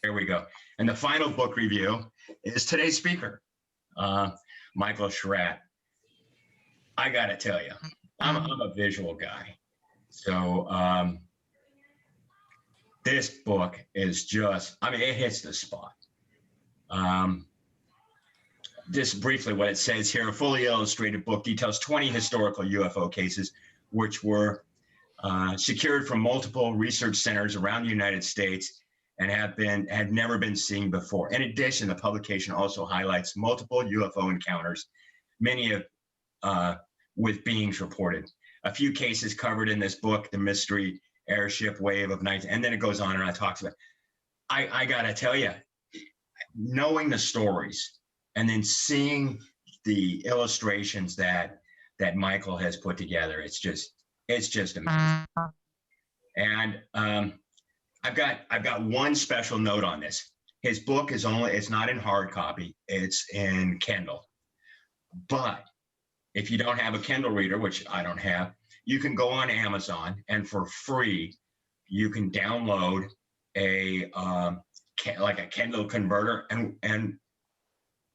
There we go. And the final book review is today's speaker, Michael Schratt. I got to tell you, I'm a visual guy. So this book is just, I mean, it hits the spot. Just briefly what it says here, a fully illustrated book details 20 historical UFO cases, which were secured from multiple research centers around the United States and had never been seen before. In addition, the publication also highlights multiple UFO encounters, many of with beings reported. A few cases covered in this book, the mystery airship wave of night, and then it goes on and talks about. I gotta tell you, knowing the stories and then seeing the illustrations that Michael has put together, it's just amazing. And I've got one special note on this. His book it's not in hard copy, it's in Kindle. But if you don't have a Kindle reader, which I don't have, you can go on Amazon and for free, you can download a Kindle converter and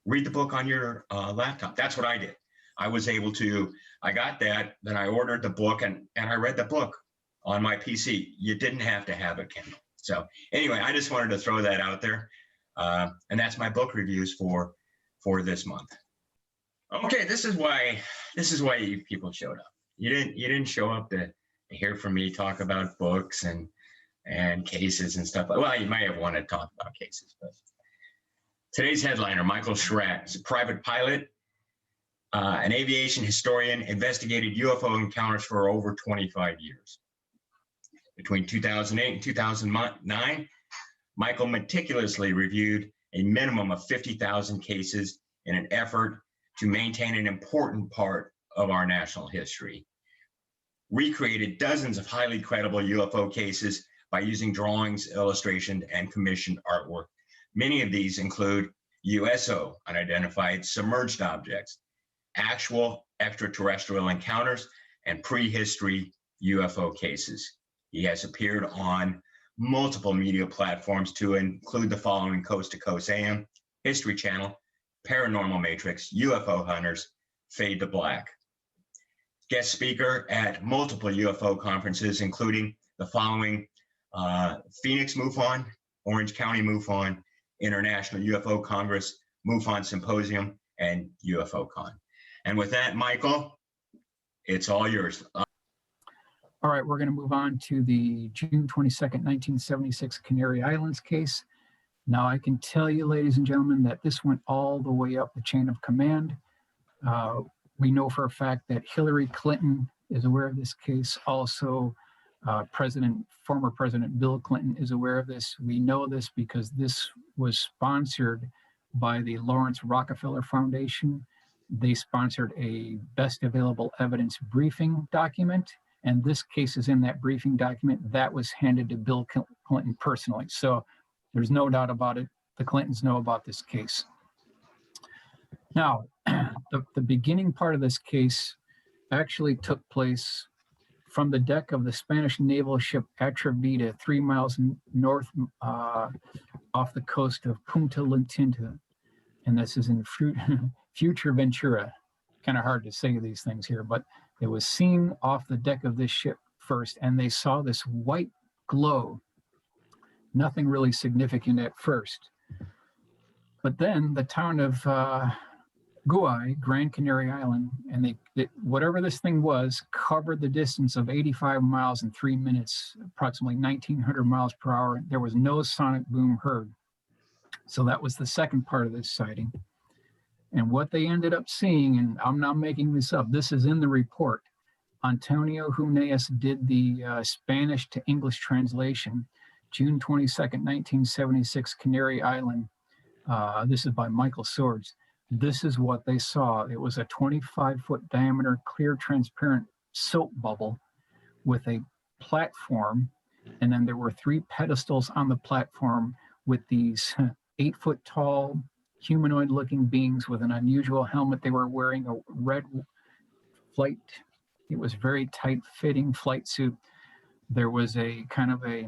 read the book on your laptop. That's what I did. I got that, then I ordered the book and I read the book on my PC. You didn't have to have a Kindle. So anyway, I just wanted to throw that out there. And that's my book reviews for this month. Okay, this is why you people showed up. You didn't show up to hear from me talk about books and cases and stuff. Well, you might have wanted to talk about cases, but today's headliner, Michael Schratt, is a private pilot, an aviation historian, investigated UFO encounters for over 25 years. Between 2008 and 2009, Michael meticulously reviewed a minimum of 50,000 cases in an effort to maintain an important part of our national history. Recreated dozens of highly credible UFO cases by using drawings, illustration, and commissioned artwork. Many of these include USO, unidentified submerged objects, actual extraterrestrial encounters, and prehistory UFO cases. He has appeared on multiple media platforms to include the following: Coast to Coast AM, History Channel, Paranormal Matrix, UFO Hunters, Fade to Black. Guest speaker at multiple UFO conferences, including the following: Phoenix MUFON, Orange County MUFON, International UFO Congress, MUFON Symposium, and UFOCon. And with that, Michael, it's all yours. All right, we're going to move on to the June 22nd, 1976 Canary Islands case. Now, I can tell you, ladies and gentlemen, that this went all the way up the chain of command. We know for a fact that Hillary Clinton is aware of this case. Also, former President Bill Clinton is aware of this. We know this because this was sponsored by the Lawrence Rockefeller Foundation. They sponsored a best available evidence briefing document, and this case is in that briefing document that was handed to Bill Clinton personally. So there's no doubt about it. The Clintons know about this case. Now, the beginning part of this case actually took place from the deck of the Spanish naval ship Atrevida, 3 miles north off the coast of Punta La Tinta. And this is in Future Ventura. Kind of hard to say these things here, but it was seen off the deck of this ship first, and they saw this white glow. Nothing really significant at first. But then the town of Guay, Gran Canary Island, and whatever this thing was, covered the distance of 85 miles in 3 minutes, approximately 1,900 miles per hour. There was no sonic boom heard. So that was the second part of this sighting. And what they ended up seeing, and I'm not making this up, this is in the report. Antonio Huneeus did the Spanish to English translation, June 22nd, 1976, Canary Island. This is by Michael Swords. This is what they saw. It was a 25-foot diameter, clear, transparent soap bubble with a platform, and then there were 3 pedestals on the platform with these 8-foot tall, humanoid-looking beings with an unusual helmet. They were wearing a red flight. It was very tight-fitting flight suit. There was a kind of a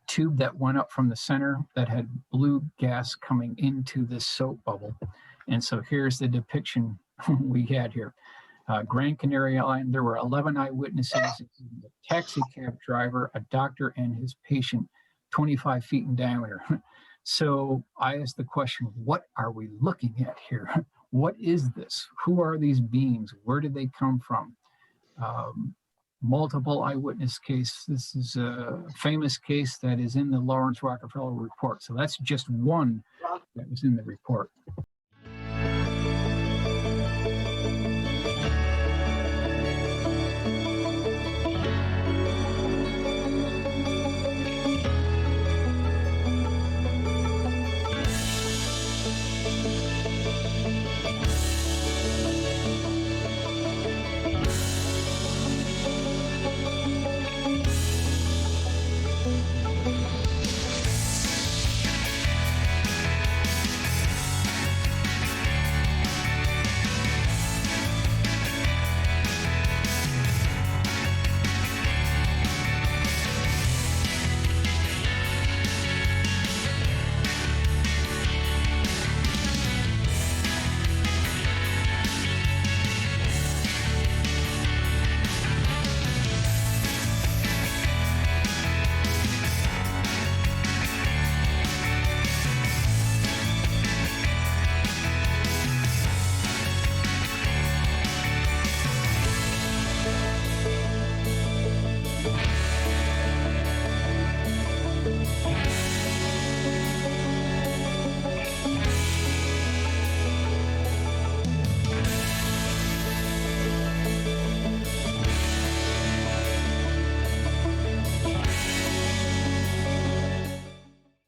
tube that went up from the center that had blue gas coming into this soap bubble. And so here's the depiction we had here. Grand Canary Island, there were 11 eyewitnesses, including a taxi cab driver, a doctor, and his patient, 25 feet in diameter. So I asked the question, what are we looking at here? What is this? Who are these beings? Where did they come from? Multiple eyewitness case. This is a famous case that is in the Lawrence Rockefeller report. So that's just one that was in the report.